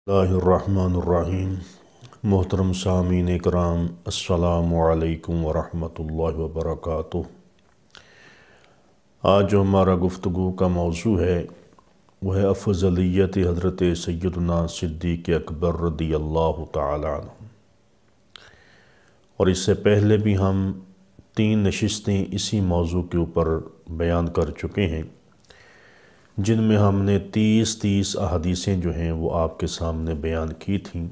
اللہ الرحمن الرحیم۔ محترم سامعین کرام، السلام علیکم ورحمۃ اللہ وبرکاتہ۔ آج جو ہمارا گفتگو کا موضوع ہے وہ ہے افضلیت حضرت سیدنا صدیق اکبر رضی اللہ تعالی عنہ۔ اور اس سے پہلے بھی ہم 3 نشستیں اسی موضوع کے اوپر بیان کر چکے ہیں، جن میں ہم نے 30 احادیثیں جو ہیں وہ آپ کے سامنے بیان کی تھیں،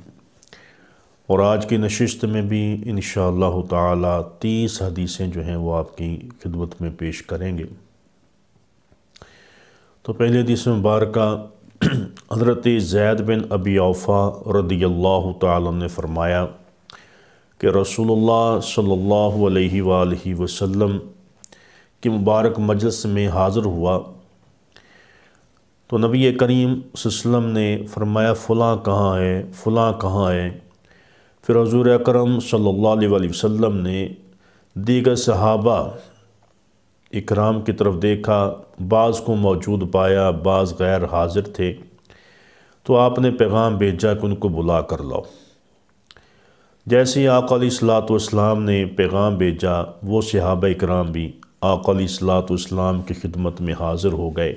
اور آج کی نشست میں بھی انشاءاللہ تعالی 30 حدیثیں جو ہیں وہ آپ کی خدمت میں پیش کریں گے۔ تو پہلے حدیث مبارکہ حضرت زید بن ابی اوفا رضی اللہ تعالی عنہ نے فرمایا کہ رسول اللہ صلی اللہ علیہ وآلہ وسلم کی مبارک مجلس میں حاضر ہوا تو نبی کریم صلی اللہ علیہ وسلم نے فرمایا فلاں کہاں ہے، فلاں کہاں ہے۔ پھر حضور اکرم صلی اللہ علیہ وآلہ وسلم نے دیگر صحابہ اکرام کی طرف دیکھا، بعض کو موجود پایا، بعض غیر حاضر تھے، تو آپ نے پیغام بھیجا کہ ان کو بلا کر لاؤ۔ جیسے ہی آقا علیہ الصلوۃ والسلام نے پیغام بھیجا، وہ صحابہ اکرام بھی آقا علیہ الصلوۃ والسلام کی خدمت میں حاضر ہو گئے۔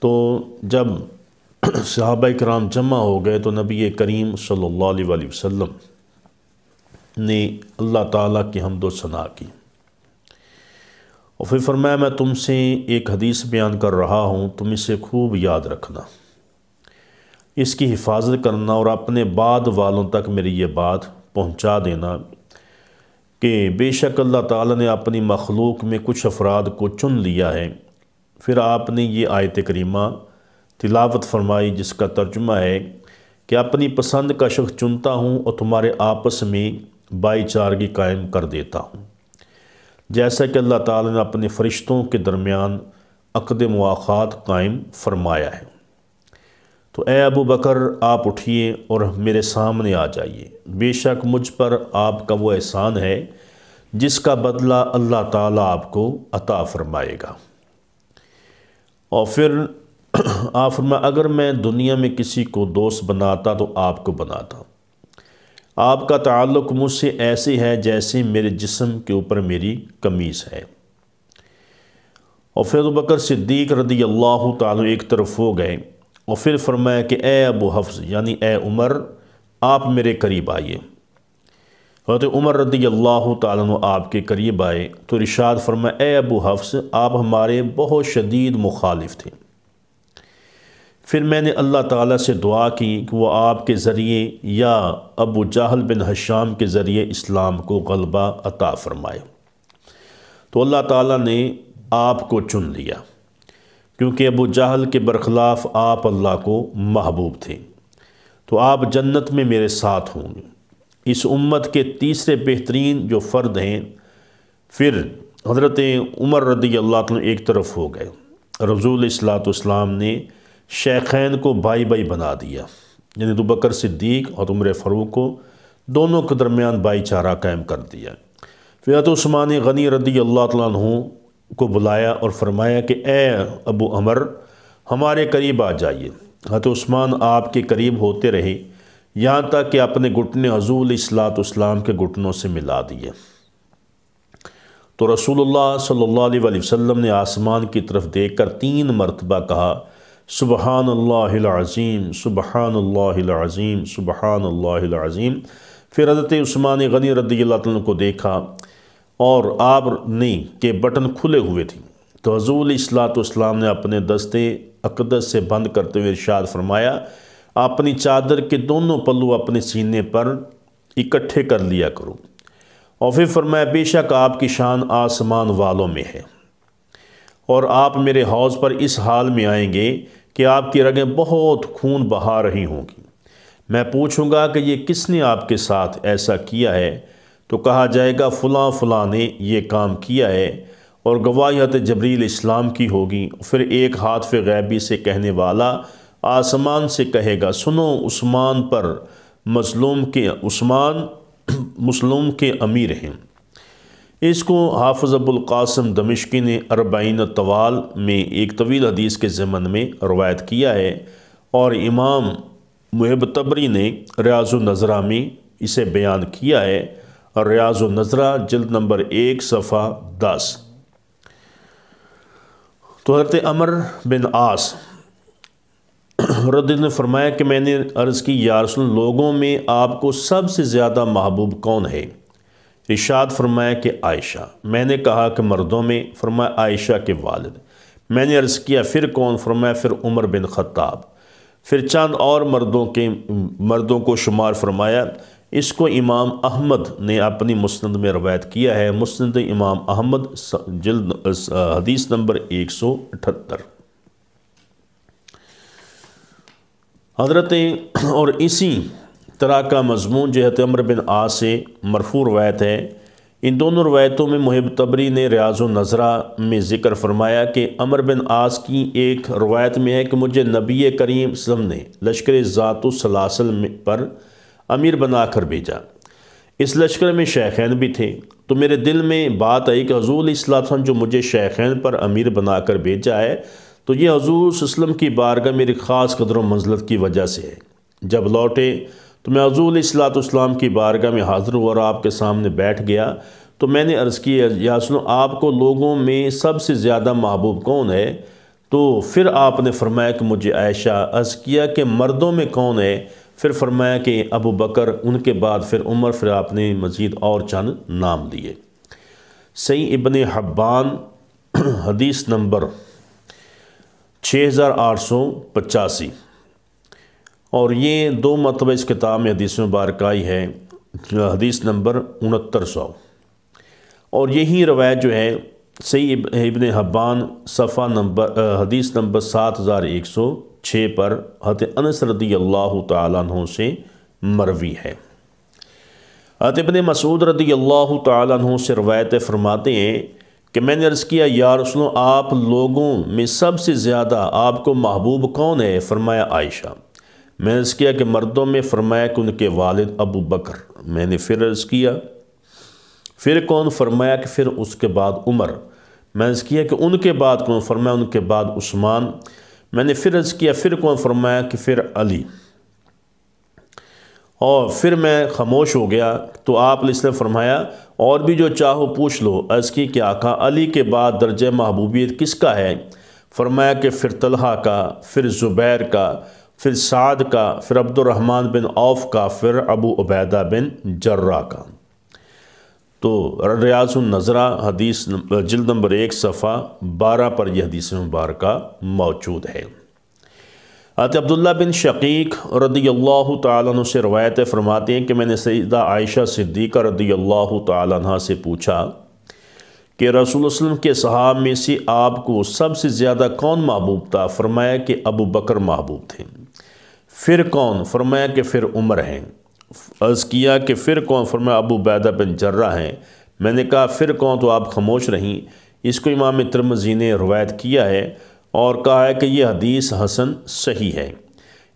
تو جب صحابہ کرام جمع ہو گئے تو نبی کریم صلی اللہ علیہ وآلہ وسلم نے اللہ تعالیٰ کی حمد و ثنا کی، اور پھر فرمایا میں تم سے ایک حدیث بیان کر رہا ہوں، تم اسے خوب یاد رکھنا، اس کی حفاظت کرنا، اور اپنے بعد والوں تک میری یہ بات پہنچا دینا کہ بے شک اللہ تعالیٰ نے اپنی مخلوق میں کچھ افراد کو چن لیا ہے۔ پھر آپ نے یہ آیت کریمہ تلاوت فرمائی، جس کا ترجمہ ہے کہ اپنی پسند کا شخص چنتا ہوں اور تمہارے آپس میں بھائی چارگی قائم کر دیتا ہوں، جیسا کہ اللہ تعالیٰ نے اپنے فرشتوں کے درمیان عقد مواخات قائم فرمایا ہے۔ تو اے ابو بکر، آپ اٹھیے اور میرے سامنے آ جائیے، بے شک مجھ پر آپ کا وہ احسان ہے جس کا بدلہ اللہ تعالیٰ آپ کو عطا فرمائے گا۔ اور پھر آپ فرمایا اگر میں دنیا میں کسی کو دوست بناتا تو آپ کو بناتا، آپ کا تعلق مجھ سے ایسے ہے جیسے میرے جسم کے اوپر میری قمیص ہے۔ اور پھر ابو بکر صدیق رضی اللہ تعالیٰ ایک طرف ہو گئے، اور پھر فرمایا کہ اے ابو حفص یعنی اے عمر، آپ میرے قریب آئیے۔ حضرت عمر رضی اللہ تعالیٰ عنہ آپ کے قریب آئے تو ارشاد فرمایا اے ابو حفص، آپ ہمارے بہت شدید مخالف تھے۔ پھر میں نے اللہ تعالیٰ سے دعا کی کہ وہ آپ کے ذریعے یا ابو جہل بن ہشام کے ذریعے اسلام کو غلبہ عطا فرمائے، تو اللہ تعالیٰ نے آپ کو چن لیا، کیونکہ ابو جہل کے برخلاف آپ اللہ کو محبوب تھے، تو آپ جنت میں میرے ساتھ ہوں گے۔ اس امت کے تیسرے بہترین جو فرد ہیں، پھر حضرت عمر رضی اللہ عنہ ایک طرف ہو گئے۔ رسول علیہ الصلوۃ والسلام نے شیخین کو بھائی بھائی بنا دیا، یعنی ابو بکر صدیق اور عمر فاروق کو دونوں کے درمیان بھائی چارہ قائم کر دیا۔ پھر حضرت عثمان غنی رضی اللہ عنہ کو بلایا اور فرمایا کہ اے ابو عمر، ہمارے قریب آ جائیے۔ حضرت عثمان آپ کے قریب ہوتے رہے، یہاں تک کہ اپنے گھٹنے حضور علیہ الصلوۃ والسلام کے گھٹنوں سے ملا دیے۔ تو رسول اللہ صلی اللہ علیہ وآلہ وسلم نے آسمان کی طرف دیکھ کر 3 مرتبہ کہا سبحان اللہ العظیم، سبحان اللہ العظیم، سبحان اللہ العظیم۔ پھر حضرت عثمان غنی رضی اللہ عنہ کو دیکھا اور آپ نے کے بٹن کھلے ہوئے تھے، تو حضور علیہ الصلوۃ والسلام نے اپنے دستے اقدس سے بند کرتے ہوئے ارشاد فرمایا اپنی چادر کے دونوں پلو اپنے سینے پر اکٹھے کر لیا کرو، اور پھر فرمایا بے شک آپ کی شان آسمان والوں میں ہے، اور آپ میرے حوض پر اس حال میں آئیں گے کہ آپ کی رگیں بہت خون بہا رہی ہوں گی۔ میں پوچھوں گا کہ یہ کس نے آپ کے ساتھ ایسا کیا ہے، تو کہا جائے گا فلاں فلاں نے یہ کام کیا ہے، اور گواہی حضرت جبریل السلام کی ہوگی۔ پھر ایک ہاتف غیبی سے کہنے والا آسمان سے کہے گا سنو، عثمان پر مظلوم کے امیر ہیں۔ اس کو حافظ ابو القاسم دمشقی نے 40 طوال میں ایک طویل حدیث کے ضمن میں روایت کیا ہے، اور امام محب تبری نے ریاض النظرہ میں اسے بیان کیا ہے، اور ریاض النظرہ جلد نمبر 1 صفحہ 10۔ تو حضرت عمر بن عاص رضی اللہ عنہ نے فرمایا کہ میں نے عرض کی یا رسول اللہ، لوگوں میں آپ کو سب سے زیادہ محبوب کون ہے؟ ارشاد فرمایا کہ عائشہ۔ میں نے کہا کہ مردوں میں؟ فرمایا عائشہ کے والد۔ میں نے عرض کیا پھر کون؟ فرمایا پھر عمر بن خطاب۔ پھر چند اور مردوں کو شمار فرمایا۔ اس کو امام احمد نے اپنی مسند میں روایت کیا ہے، مسند امام احمد جلد حدیث نمبر 178۔ حضرت اور اسی طرح کا مضمون جو حضرت عمر بن عاص سے مرفوع روایت ہے۔ ان دونوں روایتوں میں محب تبری نے ریاض النظرہ میں ذکر فرمایا کہ عمر بن عاص کی ایک روایت میں ہے کہ مجھے نبی کریم صلی اللہ علیہ وسلم نے لشکر ذات السلاسل پر امیر بنا کر بھیجا۔ اس لشکر میں شیخین بھی تھے، تو میرے دل میں بات آئی کہ حضور علیہ السلام جو مجھے شیخین پر امیر بنا کر بھیجا ہے، تو یہ حضور صلی اللہ علیہ وسلم کی بارگاہ میری خاص قدر و منزلت کی وجہ سے ہے۔ جب لوٹے تو میں حضور علیہ السلام کی بارگاہ میں حاضر ہوا اور آپ کے سامنے بیٹھ گیا، تو میں نے عرض کی یا رسول اللہ، آپ کو لوگوں میں سب سے زیادہ محبوب کون ہے؟ تو پھر آپ نے فرمایا کہ مجھے عائشہ۔ عرض کیا کہ مردوں میں کون ہے؟ پھر فرمایا کہ ابو بکر، ان کے بعد پھر عمر، پھر آپ نے مزید اور چند نام لیے۔ صحیح ابن حبان حدیث نمبر 6885، اور یہ 2 مرتبہ اس کتاب میں حدیث مبارکہ آئی ہے، حدیث نمبر 6900، اور یہی روایت جو ہے صحیح ابن حبان صفحہ نمبر حدیث نمبر 7106 پر حضرت انس رضی اللہ تعالیٰ عنہ سے مروی ہے۔ حضرت ابن مسعود رضی اللہ تعالیٰ عنہ سے روایت فرماتے ہیں کہ میں نے عرض کیا یا رسول اللہ، آپ لوگوں میں سب سے زیادہ آپ کو محبوب کون ہے؟ فرمایا عائشہ۔ میں نے عرض کیا کہ مردوں میں؟ فرمایا کہ ان کے والد ابو بکر۔ میں نے پھر عرض کیا پھر کون؟ فرمایا کہ پھر اس کے بعد عمر۔ میں نے عرض کیا کہ ان کے بعد کون؟ فرمایا ان کے بعد عثمان۔ میں نے پھر عرض کیا پھر کون؟ فرمایا کہ پھر علی۔ اور پھر میں خاموش ہو گیا تو آپ علیہ السلام فرمایا اور بھی جو چاہو پوچھ لو۔ عرض کی کہ آقا علی کے بعد درجہ محبوبیت کس کا ہے؟ فرمایا کہ پھر طلحہ کا، پھر زبیر کا، پھر سعد کا، پھر عبد الرحمن بن عوف کا، پھر ابو عبیدہ بن جراح کا۔ تو ریاض النظرہ حدیث جلد نمبر 1 صفحہ 12 پر یہ حدیث مبارکہ موجود ہے۔ حضرت عبداللہ بن شقیق رضی اللہ تعالیٰ عنہ سے روایت فرماتے ہیں کہ میں نے سیدہ عائشہ صدیقہ رضی اللہ تعالیٰ عنہ سے پوچھا کہ رسول اللہ صلی اللہ علیہ وسلم کے صحابہ میں سے آپ کو سب سے زیادہ کون محبوب تھا؟ فرمایا کہ ابو بکر محبوب تھے۔ پھر کون؟ فرمایا کہ پھر عمر ہیں۔ عرض کیا کہ پھر کون؟ فرمایا ابو عبیدہ بن جراح ہیں۔ میں نے کہا پھر کون؟ تو آپ خاموش رہیں۔ اس کو امام ترمذی نے روایت کیا ہے اور کہا ہے کہ یہ حدیث حسن صحیح ہے۔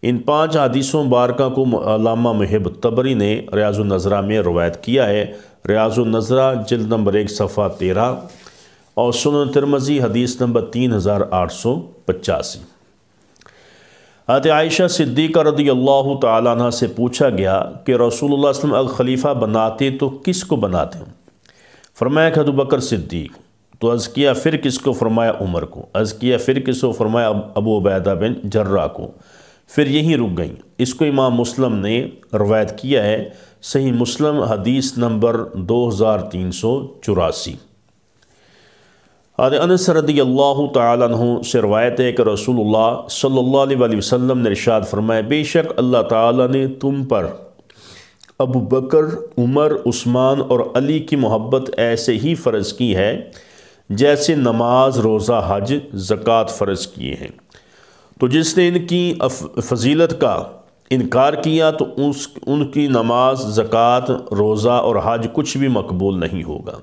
ان 5 حدیثوں مبارکہ کو علامہ محب تبری نے ریاض النظرہ میں روایت کیا ہے، ریاض النظرہ جلد نمبر 1 صفحہ 13، اور سنن ترمذی حدیث نمبر 3885۔ حضرت عائشہ صدیقہ رضی اللہ تعالیٰ عنہ سے پوچھا گیا کہ رسول اللہ صلی اللہ علیہ وسلم اگر خلیفہ بناتے تو کس کو بناتے؟ فرمایا کہ ابو بکر صدیق۔ تو عرض کیا پھر کس کو؟ فرمایا عمر کو۔ عرض کیا پھر کس کو؟ فرمایا ابو عبیدہ بن جراح کو۔ پھر یہیں رک گئیں۔ اس کو امام مسلم نے روایت کیا ہے، صحیح مسلم حدیث نمبر 2384۔ حضرت انس رضی اللہ تعالیٰ عنہ سے روایت ہے کہ رسول اللہ صلی اللہ علیہ وسلم نے ارشاد فرمایا بے شک اللہ تعالیٰ نے تم پر ابو بکر، عمر، عثمان اور علی کی محبت ایسے ہی فرض کی ہے جیسے نماز، روزہ، حج، زکوٰۃ فرض کیے ہیں۔ تو جس نے ان کی فضیلت کا انکار کیا تو ان کی نماز، زکوٰۃ، روزہ اور حج کچھ بھی مقبول نہیں ہوگا۔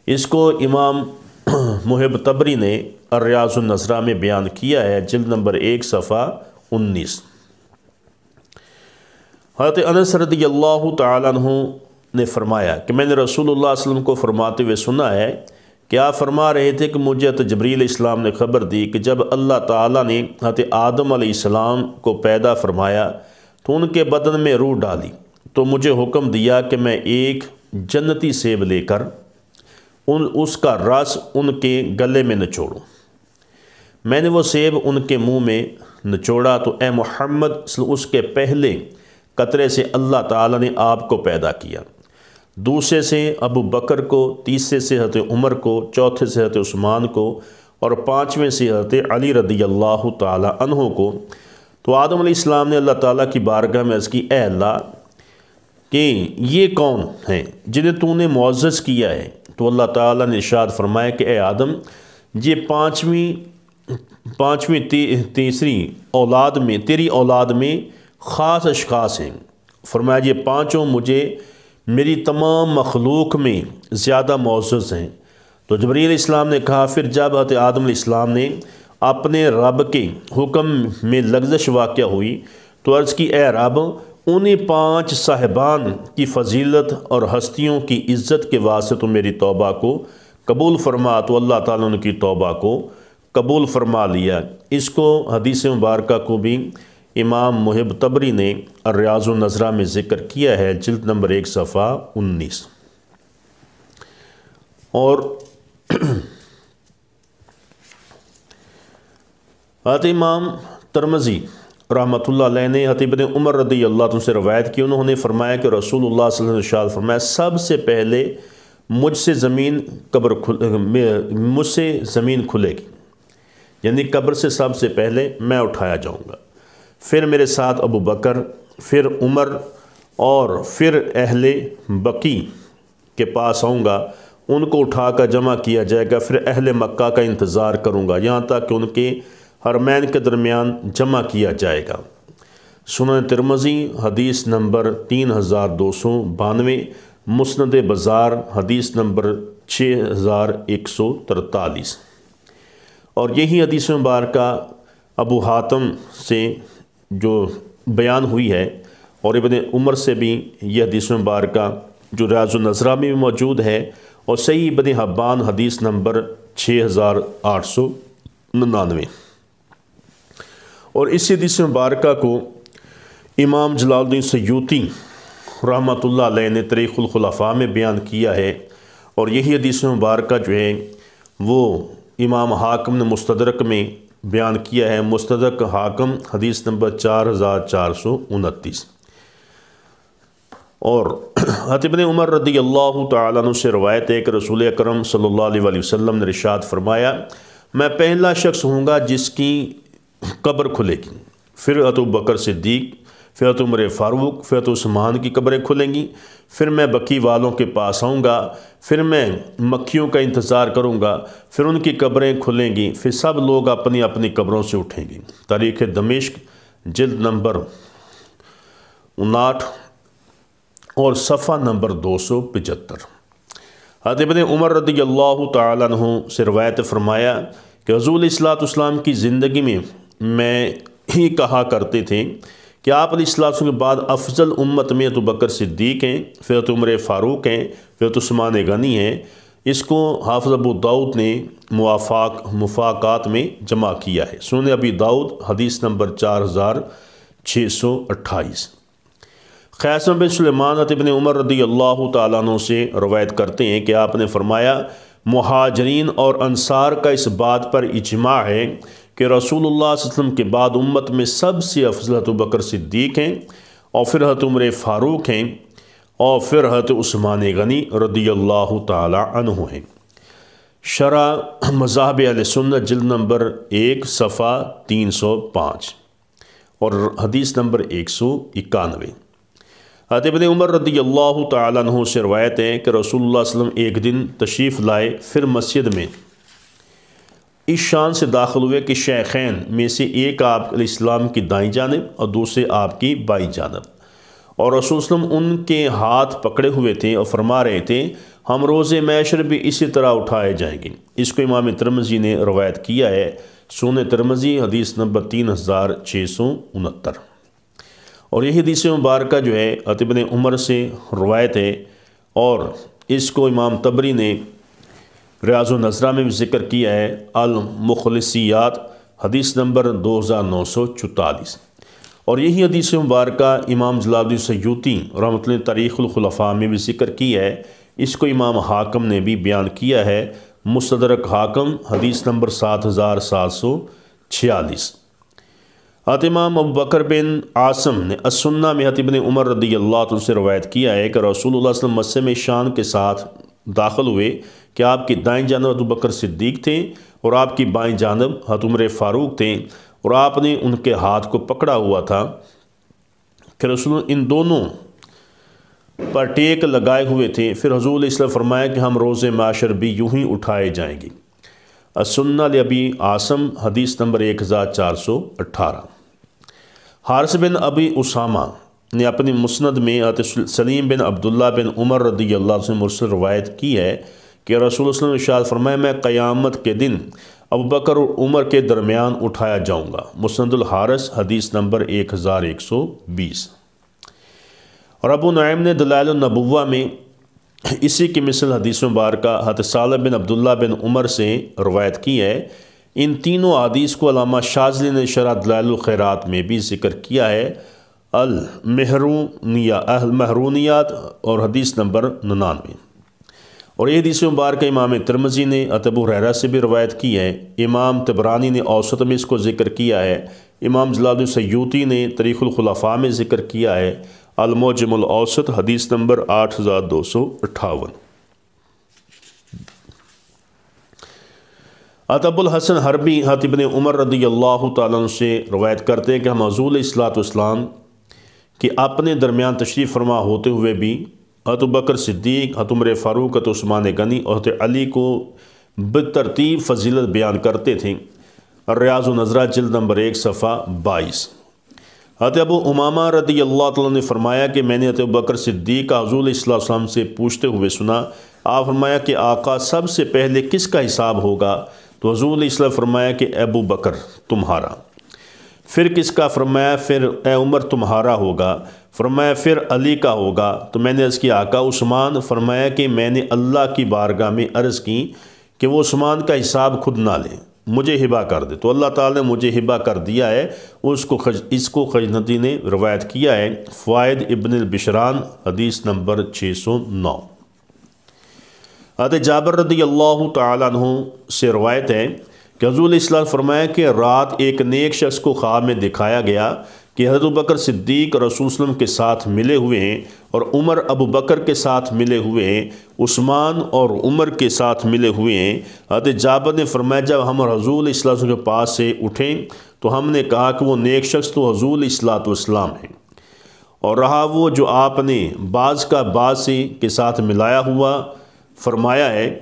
اس کو امام محب تبری نے ریاض النظرہ میں بیان کیا ہے، جلد نمبر 1 صفحہ 19۔ حضرت انس رضی اللہ تعالیٰ عنہ نے فرمایا کہ میں نے رسول اللہ صلی اللہ علیہ وسلم کو فرماتے ہوئے سنا ہے کہ آپ فرما رہے تھے کہ مجھے حضرت جبریل علیہ السلام نے خبر دی کہ جب اللہ تعالیٰ نے حضرت آدم علیہ السلام کو پیدا فرمایا تو ان کے بدن میں روح ڈالی تو مجھے حکم دیا کہ میں ایک جنتی سیب لے کر اس کا رس ان کے گلے میں نچوڑوں۔ میں نے وہ سیب ان کے منہ میں نچوڑا تو اے محمد اس کے پہلے قطرے سے اللہ تعالیٰ نے آپ کو پیدا کیا، دوسرے سے ابو بکر کو، تیسرے سے حضرت عمر کو، چوتھے سے حضرت عثمان کو، اور پانچویں سے حضرت علی رضی اللہ تعالیٰ عنہ کو۔ تو آدم علیہ السلام نے اللہ تعالیٰ کی بارگاہ میں عرض کی، اے اللہ کہ یہ کون ہیں جنہیں تو نے معزز کیا ہے؟ تو اللہ تعالیٰ نے ارشاد فرمایا کہ اے آدم، یہ پانچویں تیسری اولاد میں، تیری اولاد میں خاص اشخاص ہیں۔ فرمایا یہ پانچوں مجھے میری تمام مخلوق میں زیادہ معزز ہیں۔ تو جبرائیل علیہ السلام نے کہا، پھر جب حضرت آدم علیہ السلام نے اپنے رب کے حکم میں لغزش واقع ہوئی تو عرض کی، اے رب، انہیں 5 صاحبان کی فضیلت اور ہستیوں کی عزت کے واسطے تو میری توبہ کو قبول فرما۔ تو اللہ تعالیٰ نے کی توبہ کو قبول فرما لیا۔ اس کو حدیث مبارکہ کو بھی امام محب طبری نے الریاض النظرہ میں ذکر کیا ہے، جلد نمبر 1 صفحہ 19۔ اور حضرت امام ترمذی رحمۃ اللہ علیہ نے حضرت ابن عمر رضی اللہ عنہ سے روایت کی، انہوں نے فرمایا کہ رسول اللہ صلی اللہ علیہ وسلم نے ارشاد فرمایا، سب سے پہلے مجھ سے زمین کھلے گی، یعنی قبر سے سب سے پہلے میں اٹھایا جاؤں گا، پھر میرے ساتھ ابو بکر، پھر عمر، اور پھر اہل بقی کے پاس آؤں گا، ان کو اٹھا کر جمع کیا جائے گا، پھر اہل مکہ کا انتظار کروں گا یہاں تک کہ ان کے حرمین کے درمیان جمع کیا جائے گا۔ سنن ترمذی حدیث نمبر 3292، مسند بزار حدیث نمبر 6143۔ اور یہی حدیث مبارکہ ابو حاتم سے جو بیان ہوئی ہے، اور ابن عمر سے بھی یہ حدیث مبارکہ جو ریاض النظرہ میں بھی موجود ہے، اور صحیح ابن حبان حدیث نمبر 6899۔ اور اس حدیث مبارکہ کو امام جلال الدین سیوطی رحمۃ اللہ علیہ نے تاریخ الخلفاء میں بیان کیا ہے، اور یہی حدیث مبارکہ جو ہے وہ امام حاکم نے مستدرک میں بیان کیا ہے، مستدرک حاکم حدیث نمبر 4429۔ اور حضرت ابن عمر رضی اللہ تعالیٰ عنہ سے روایت ہے کہ رسول اکرم صلی اللہ علیہ وسلم نے ارشاد فرمایا، میں پہلا شخص ہوں گا جس کی قبر کھلے گی، پھر حضرت بکر صدیق، پھر حضرت عمر فاروق، پھر حضرت عثمان کی قبریں کھلیں گی، پھر میں بقی والوں کے پاس آؤں گا، پھر میں مکیوں کا انتظار کروں گا، پھر ان کی قبریں کھلیں گی، پھر سب لوگ اپنی اپنی قبروں سے اٹھیں گے۔ تاریخ دمشق جلد نمبر 59 اور صفحہ نمبر 275۔ حضرت ابن عمر رضی اللہ تعالیٰ عنہ سے روایت فرمایا کہ حضور علیہ السلام کی زندگی میں ہی کہا کرتے تھے کہ آپ علیہ السلام کے بعد افضل امت میں ابو بکر صدیق ہیں، پھر عمر فاروق ہیں، پھر عثمان غنی ہیں۔ اس کو حافظ ابو داؤد نے مفاقات میں جمع کیا ہے، سنن ابی داؤد حدیث نمبر 4628۔ قاسم بن سلیمان ابن عمر رضی اللہ تعالیٰ عنہ سے روایت کرتے ہیں کہ آپ نے فرمایا، مہاجرین اور انصار کا اس بات پر اجماع ہے کہ رسول اللہ صلی اللہ علیہ وسلم کے بعد امت میں سب سے افضل حضرت بکر صدیق ہیں، اور پھر حضرت عمر فاروق ہیں، اور پھر حضرت عثمان غنی رضی اللہ تعالی عنہ ہیں۔ شرح مذاہب اہل سنت جلد نمبر 1 صفحہ 305 اور حدیث نمبر 191۔ حضرت ابن عمر رضی اللہ تعالیٰ عنہ سے روایت ہے کہ رسول اللہ صلی اللہ علیہ وسلم ایک دن تشریف لائے، پھر مسجد میں اس شان سے داخل ہوئے کہ شیخین میں سے ایک آپ علیہ السلام کی دائیں جانب اور دوسرے آپ کی بائیں جانب، اور رسول صلی اللہ علیہ وسلم ان کے ہاتھ پکڑے ہوئے تھے اور فرما رہے تھے، ہم روز محشر بھی اسی طرح اٹھائے جائیں گے۔ اس کو امام ترمذی نے روایت کیا ہے، سنن ترمذی حدیث نمبر 3669۔ اور یہ حدیث مبارکہ جو ہے حضرت ابن عمر سے روایت ہے، اور اس کو امام طبری نے ریاض النظرہ میں بھی ذکر کیا ہے، المخلصیات حدیث نمبر 2944۔ اور یہی حدیث مبارکہ امام جلال الدین سیوطی رحمۃ اللہ تاریخ الخلفاء میں بھی ذکر کی ہے، اس کو امام حاکم نے بھی بیان کیا ہے، مستدرک حاکم حدیث نمبر 7746۔ امام ابو بکر بن عاصم نے السنہ میں ابن عمر رضی اللہ عنہ سے روایت کیا ہے کہ رسول اللہ صلی اللہ علیہ وسلم مسجد میں شان کے ساتھ داخل ہوئے کہ آپ کی دائیں جانب ابو بکر صدیق تھے اور آپ کی بائیں جانب حضرت عمر فاروق تھے، اور آپ نے ان کے ہاتھ کو پکڑا ہوا تھا کہ رسول ان دونوں پر ٹیک لگائے ہوئے تھے۔ پھر حضور علیہ السلام فرمایا کہ ہم روز معاشر بھی یوں ہی اٹھائے جائیں گے۔ السنہ لابی عاصم حدیث نمبر 1418۔ حارث بن ابی اسامہ نے اپنی مسند میں سلیم بن عبداللہ بن عمر رضی اللہ عنہ سے مرسل روایت کی ہے کہ رسول اللہ صلی اللہ علیہ وسلم نے ارشاد فرمایا میں قیامت کے دن ابو بکر اور عمر کے درمیان اٹھایا جاؤں گا۔ مسند الحارث حدیث نمبر 1120۔ اور ابو نعیم نے دلائل النبوہ میں اسی کی مثل حدیث مبارکہ حضرت سالم بن عبداللہ بن عمر سے روایت کی ہے۔ ان تینوں حدیث کو علامہ شاذلی نے شرح دلائل الخیرات میں بھی ذکر کیا ہے، المہرونیات اور حدیث نمبر 99۔ اور یہ حدیث مبارکہ امام ترمذی نے ابو ہریرہ سے بھی روایت کی ہے، امام طبرانی نے اوسط میں اس کو ذکر کیا ہے، امام جلال الدین سیوطی نے تاریخ الخلفاء میں ذکر کیا ہے، المعجم الاوسط حدیث نمبر 8258۔ ابو الحسن حربی ابن عمر رضی اللہ تعالیٰ عنہ سے روایت کرتے ہیں کہ ہم حضور علیہ السلام کے اپنے درمیان تشریف فرما ہوتے ہوئے بھی حضرت بکر صدیق، حضرت عمر فاروق، حضرت عثمان غنی اور حضرت علی کو بترتیب فضیلت بیان کرتے تھے۔ الریاض النظرہ جلد نمبر 1 صفحہ 22۔ حضرت ابو امامہ رضی اللہ تعالیٰ نے فرمایا کہ میں نے حضرت بکر صدیق کا حضور علیہ السلام سے پوچھتے ہوئے سنا۔ آپ فرمایا کہ آقا سب سے پہلے کس کا حساب ہوگا؟ تو حضور علیہ السلام فرمایا کہ ابو بکر تمہارا۔ پھر کس کا؟ فرمایا پھر اے عمر تمہارا ہوگا۔ فرمایا پھر علی کا ہوگا۔ تو میں نے عرض کی آقا عثمان؟ فرمایا کہ میں نے اللہ کی بارگاہ میں عرض کی کہ وہ عثمان کا حساب خود نہ لیں، مجھے ہبہ کر دے، تو اللہ تعالیٰ نے مجھے ہبہ کر دیا ہے۔ اس کو خجنتی نے روایت کیا ہے، فوائد ابن البشران حدیث نمبر 609۔ حضرت جابر رضی اللہ تعالیٰ عنہ سے روایت ہے کہ حضور علیہ السلام فرمایا کہ رات ایک نیک شخص کو خواب میں دکھایا گیا کہ حضرت بکر صدیق رسول صلی اللہ علیہ وسلم کے ساتھ ملے ہوئے ہیں اور عمر ابو بکر کے ساتھ ملے ہوئے ہیں، عثمان اور عمر کے ساتھ ملے ہوئے ہیں۔ حضرت جابر نے فرمایا جب ہم حضور علیہ السلام کے پاس سے اٹھیں تو ہم نے کہا کہ وہ نیک شخص تو حضور علیہ السلام ہیں، اور رہا وہ جو آپ نے بعض کا بعض کے ساتھ ملایا ہوا فرمایا ہے،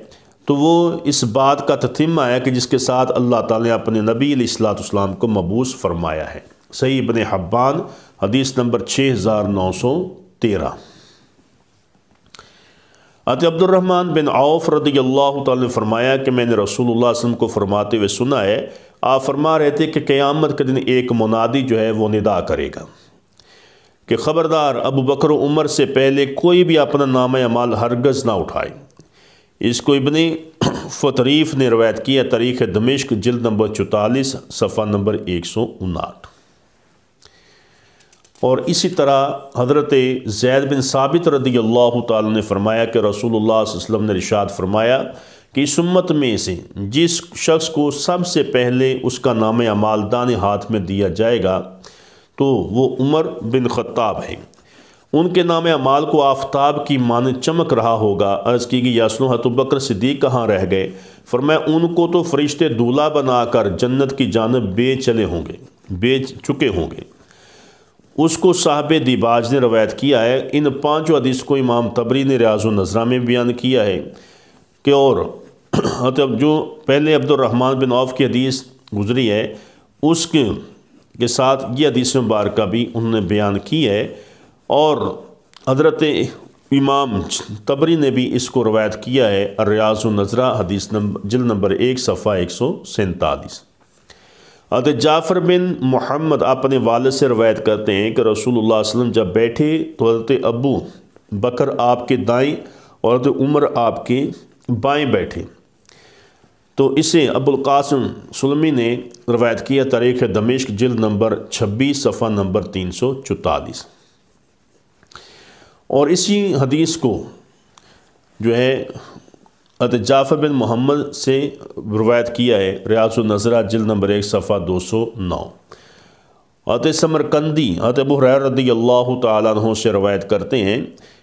تو وہ اس بات کا تتمہ ہے کہ جس کے ساتھ اللہ تعالیٰ نے اپنے نبی علیہ السلام کو مبعوث فرمایا ہے۔ صحیح ابن حبان حدیث نمبر 6913۔ حضرت عبد الرحمن بن عوف رضی اللہ تعالیٰ نے فرمایا کہ میں نے رسول اللہ صلی اللہ علیہ وسلم کو فرماتے ہوئے سنا ہے، آپ فرما رہے تھے کہ قیامت کے دن ایک منادی جو ہے وہ ندا کرے گا کہ خبردار ابو بکر و عمر سے پہلے کوئی بھی اپنا نامہ اعمال ہرگز نہ اٹھائے۔ اس کو ابن فطریف نے روایت کیا، تاریخ دمشق جلد نمبر 44 صفحہ نمبر 159۔ اور اسی طرح حضرت زید بن ثابت رضی اللہ تعالیٰ نے فرمایا کہ رسول اللہ صلی اللہ علیہ وسلم نے ارشاد فرمایا کہ اس امت میں سے جس شخص کو سب سے پہلے اس کا نام اعمال دائیں ہاتھ میں دیا جائے گا تو وہ عمر بن خطاب ہے۔ ان کے نام اعمال کو آفتاب کی مانند چمک رہا ہوگا۔ عرض کی گئی یا سنو حضرت بکر صدیق کہاں رہ گئے؟ فرمایا ان کو تو فرشتے دولہا بنا کر جنت کی جانب بیچ چکے ہوں گے۔ اس کو صاحب دیباج نے روایت کیا ہے۔ ان پانچوں حدیث کو امام طبری نے ریاض النظرہ میں بیان کیا ہے کہ اور جو پہلے عبد الرحمن بن عوف کی حدیث گزری ہے اس کے ساتھ یہ حدیث مبارکہ بھی انہوں نے بیان کی ہے، اور حضرت امام طبری نے بھی اس کو روایت کیا ہے، الریاض النظرہ حدیث جلد نمبر 1 صفحہ 147۔ حضرت جعفر بن محمد اپنے والد سے روایت کرتے ہیں کہ رسول اللہ صلی اللہ علیہ وسلم جب بیٹھے تو حضرت ابو بکر آپ کے دائیں اور حضرت عمر آپ کے بائیں بیٹھے، تو اسے ابو القاسم سلمی نے روایت کیا تاریخ دمشق جلد نمبر 26 صفحہ نمبر 344۔ اور اسی حدیث کو جو ہے حضرت جعفر بن محمد سے روایت کیا ہے ریاض النظرہ جلد نمبر 1 صفحہ 209۔ حضرت سمرقندی حضرت ابو ہریرہ رضی اللہ تعالیٰ عنہ سے روایت کرتے ہیں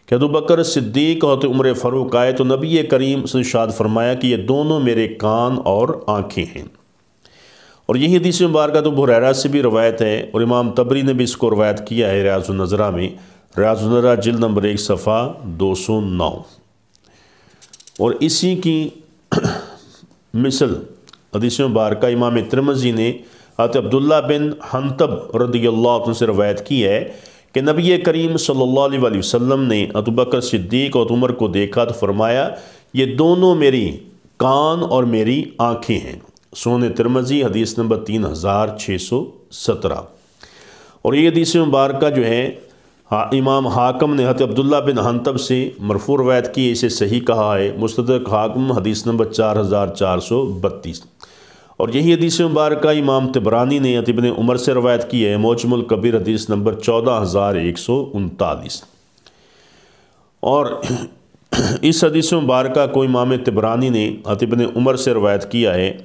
کہ ابو بکر صدیق اور حضرت عمر فاروق آئے تو نبی کریم سے ارشاد فرمایا کہ یہ دونوں میرے کان اور آنکھیں ہیں۔ اور یہی حدیث مبارکہ تو ابو ہریرہ سے بھی روایت ہے، اور امام طبری نے بھی اس کو روایت کیا ہے ریاض النظرہ میں، ریاض النظرہ جلد نمبر 1 صفحہ 209۔ اور اسی کی مثل حدیث مبارکہ امام ترمذی نے حضرت عبداللہ بن حنطب رضی اللہ عنہ سے روایت کی ہے کہ نبی کریم صلی اللہ علیہ وسلم نے ابو بکر صدیق اور عمر کو دیکھا تو فرمایا یہ دونوں میری کان اور میری آنکھیں ہیں۔ سنن ترمذی حدیث نمبر 3617۔ اور یہ حدیث مبارکہ جو ہے امام حاکم نے حضرت عبداللہ بن حنطب سے مرفوع روایت کی، اسے صحیح کہا ہے، مستدرک حاکم حدیث نمبر 4432۔ اور یہی حدیث مبارکہ امام طبرانی نے ابن عمر سے روایت کی ہے، معجم الکبیر حدیث نمبر 14139۔ اور اس حدیث مبارکہ کو امام طبرانی نے ابن عمر سے روایت کیا ہے،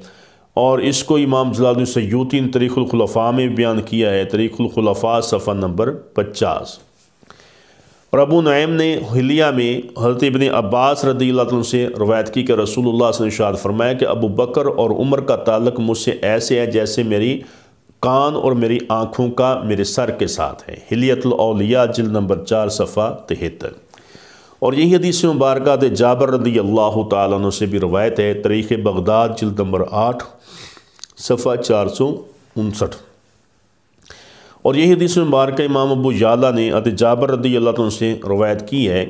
اور اس کو امام جلال الدین سیوطی نے تاریخ الخلفاء میں بیان کیا ہے، تاریخ الخلفاء صفحہ نمبر 50۔ اور ابو نعیم نے حلیہ میں حضرت ابن عباس رضی اللہ عنہ سے روایت کی کہ رسول اللہ صلی اللہ علیہ وسلم نے ارشاد فرمایا کہ ابو بکر اور عمر کا تعلق مجھ سے ایسے ہے جیسے میری کان اور میری آنکھوں کا میرے سر کے ساتھ ہے۔ حلیۃ الاولیاء جلد نمبر 4 صفحہ 73۔ اور یہی حدیث مبارکہ جابر رضی اللہ تعالیٰ عنہ سے بھی روایت ہے، تاریخ بغداد جلد نمبر 8 صفحہ 459۔ اور یہی حدیث مبارکہ امام ابو یعلا نے حضرت جابر رضی اللہ عنہ سے روایت کی ہے،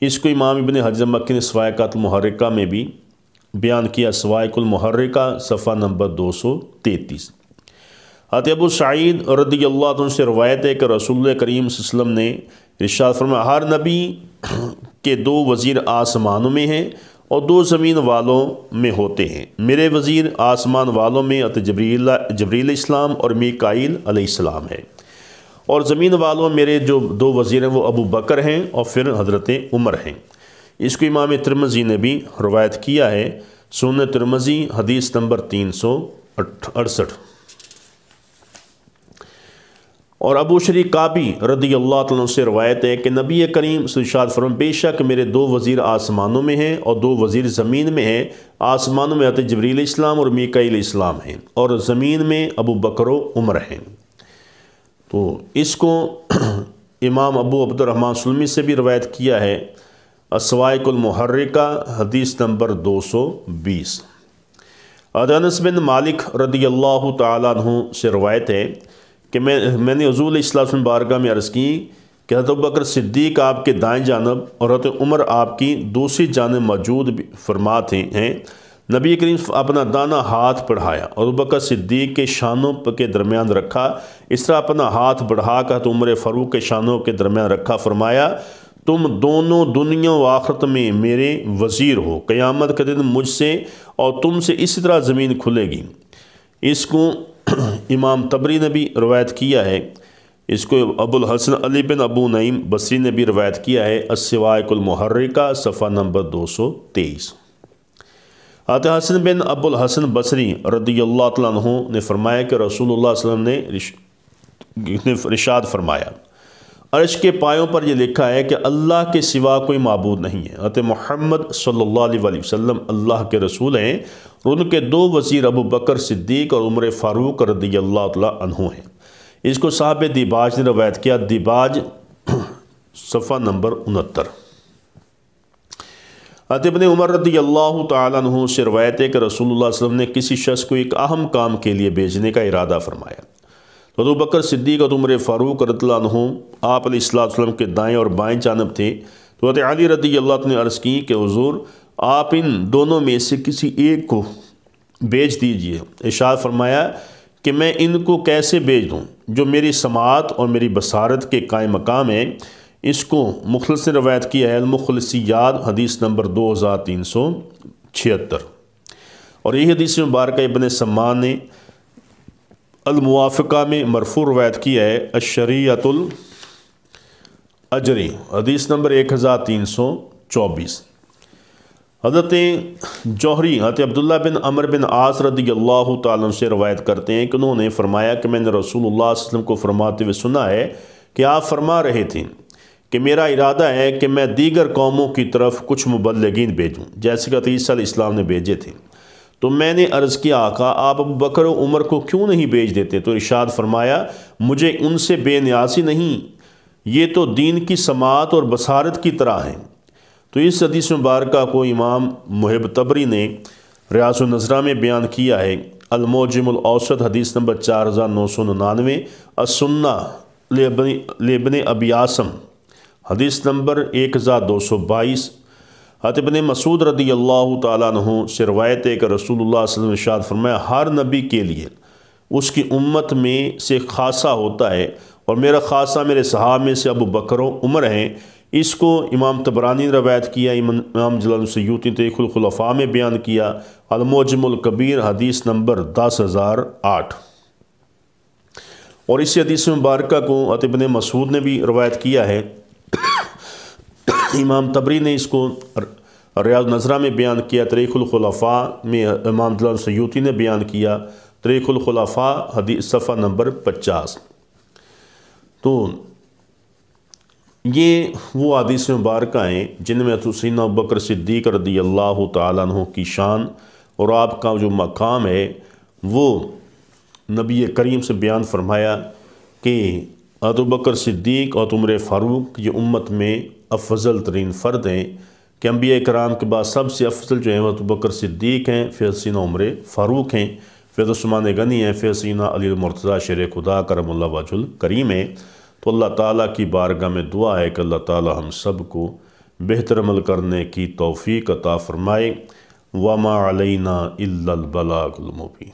اس کو امام ابن حجر مکی نے سوائقۃ المحرکہ میں بھی بیان کیا، سوائق المحرکہ صفحہ نمبر 233۔ حضرت ابو سعید رضی اللہ عنہ سے روایت ہے کہ رسول اللہ کریم صلی اللہ علیہ وسلم نے ارشاد فرمایا ہر نبی کے 2 وزیر آسمانوں میں ہیں اور 2 زمین والوں میں ہوتے ہیں۔ میرے وزیر آسمان والوں میں حضرت جبریل اسلام اور میکائیل علیہ السلام ہے، اور زمین والوں میرے جو 2 وزیر ہیں وہ ابو بکر ہیں اور پھر حضرت عمر ہیں۔ اس کو امام ترمذی نے بھی روایت کیا ہے، سنن ترمذی حدیث نمبر 368۔ اور ابو شریک کعبی رضی اللہ عنہ سے روایت ہے کہ نبی کریم صلی اللہ علیہ وسلم بے شک میرے 2 وزیر آسمانوں میں ہیں اور 2 وزیر زمین میں ہیں۔ آسمانوں میں حضرت جبریل اسلام اور میکائیل اسلام ہیں، اور زمین میں ابو بکر و عمر ہیں۔ تو اس کو امام ابو عبد الرحمن سلمی سے بھی روایت کیا ہے، السوائق المحرکہ حدیث نمبر 220۔ حضرت انس بن مالک رضی اللہ تعالیٰ عنہ سے روایت ہے کہ میں نے حضور علیہ الصلوۃ والسلام بارگاہ میں عرض کی کہ حضرت ابوبکر صدیق آپ کے دائیں جانب اور حضرت عمر آپ کی دوسری جانب موجود فرماتے ہیں۔ نبی کریم اپنا دانا ہاتھ بڑھایا اور ابوبکر صدیق کے شانوں کے درمیان رکھا، اس طرح اپنا ہاتھ بڑھا کر حضرت عمر فاروق کے شانوں کے درمیان رکھا، فرمایا تم دونوں دنیا و آخرت میں میرے وزیر ہو، قیامت کے دن مجھ سے اور تم سے اسی طرح زمین کھلے گی۔ اس کو امام طبری نے بھی روایت کیا ہے، اس کو ابو الحسن علی بن ابو نعیم بصری نے بھی روایت کیا ہے، السوائق المحرکہ صفحہ نمبر 223۔ حضرت حسن بن ابو الحسن بصری رضی اللہ تعالیٰ عنہ نے فرمایا کہ رسول اللہ صلی اللہ علیہ وسلم نے ارشاد فرمایا عرش کے پایوں پر یہ لکھا ہے کہ اللہ کے سوا کوئی معبود نہیں ہے، حضرت محمد صلی اللہ علیہ وسلم اللہ کے رسول ہیں، اور ان کے 2 وزیر ابو بکر صدیق اور عمر فاروق رضی اللہ تعالیٰ عنہ ہیں۔ اس کو صاحب دیباج نے روایت کیا، دیباج صفحہ نمبر 69۔ حضرت ابن عمر رضی اللہ تعالیٰ عنہ سے روایت ہے کہ رسول اللہ صلی اللہ علیہ وسلم نے کسی شخص کو ایک اہم کام کے لیے بھیجنے کا ارادہ فرمایا، تو ابو بکر صدیق اور عمر فاروق رضی اللہ عنہ آپ علیہ السلام کے دائیں اور بائیں جانب تھے، تو حضرت علی رضی اللہ عنہ نے عرض کی کہ حضور آپ ان دونوں میں سے کسی ایک کو بھیج دیجئے۔ ارشاد فرمایا کہ میں ان کو کیسے بھیج دوں جو میری سماعت اور میری بصارت کے قائم مقام ہے۔ اس کو مخلص نے روایت کیا ہے، المخلصیات حدیث نمبر 2376۔ اور یہ حدیث مبارکہ ابن سمان نے الموافقہ میں مرفوع روایت کیا ہے، الشریعۃ الاجری، حدیث نمبر 1324۔ حضرت جوہری حضرت عبداللہ بن عمر بن عاص رضی اللہ تعالیٰ عنہ سے روایت کرتے ہیں کہ انہوں نے فرمایا کہ میں نے رسول اللہ صلی اللہ علیہ وسلم کو فرماتے ہوئے سنا ہے کہ آپ فرما رہے تھے کہ میرا ارادہ ہے کہ میں دیگر قوموں کی طرف کچھ مبلغین بھیجوں جیسے کہ عیسیٰ علیہ السلام نے بھیجے تھے۔ تو میں نے عرض کیا آقا آپ ابو بکر و عمر کو کیوں نہیں بھیج دیتے؟ تو ارشاد فرمایا مجھے ان سے بے نیازی نہیں، یہ تو دین کی سماعت اور بصارت کی طرح ہیں۔ تو اس حدیث مبارکہ کو امام محب طبری نے ریاض النظرہ میں بیان کیا ہے، المعجم الاوسط حدیث نمبر 4999، السنہ لابن ابی عاصم حدیث نمبر 1222۔ حضرت ابن مسعود رضی اللہ تعالیٰ عنہ سے روایت ہے کہ رسول اللہ صلی اللہ علیہ وسلم نے ارشاد فرمایا ہر نبی کے لیے اس کی امت میں سے خاصہ ہوتا ہے، اور میرا خاصہ میرے صحابہ میں سے ابو بکر و عمر ہیں۔ اس کو امام طبرانی نے روایت کیا، امام جلال السیوطی نے تاریخ الخلفاء میں بیان کیا، المعجم الکبیر حدیث نمبر 10008۔ اور اسی حدیث مبارکہ کو حضرت ابن مسعود نے بھی روایت کیا ہے، امام طبری نے اس کو ریاض النظرہ میں بیان کیا، تاریخ الخلفاء میں امام جلال السیوطی نے بیان کیا، تاریخ الخلفاء حدیث صفحہ نمبر 50۔ تو یہ وہ حدیث مبارکہ ہیں جن میں سیدنا ابوبکر صدیق رضی اللہ تعالیٰ عنہ کی شان اور آپ کا جو مقام ہے وہ نبی کریم سے بیان فرمایا کہ ابوبکر صدیق اور عمر فاروق یہ امت میں افضل ترین فرد ہیں، کہ انبیاء کرام کے بعد سب سے افضل جو ہیں وہ ابوبکر صدیق ہیں، پھر سیدنا عمر فاروق ہیں، پھر عثمان غنی ہیں، پھر سیدنا علی المرتضیٰ شیر خدا کرم اللہ وجہ الکریم ہیں۔ تو اللہ تعالیٰ کی بارگاہ میں دعا ہے کہ اللہ تعالیٰ ہم سب کو بہتر عمل کرنے کی توفیق عطا فرمائے۔ وما علینا الا البلاغ المبین۔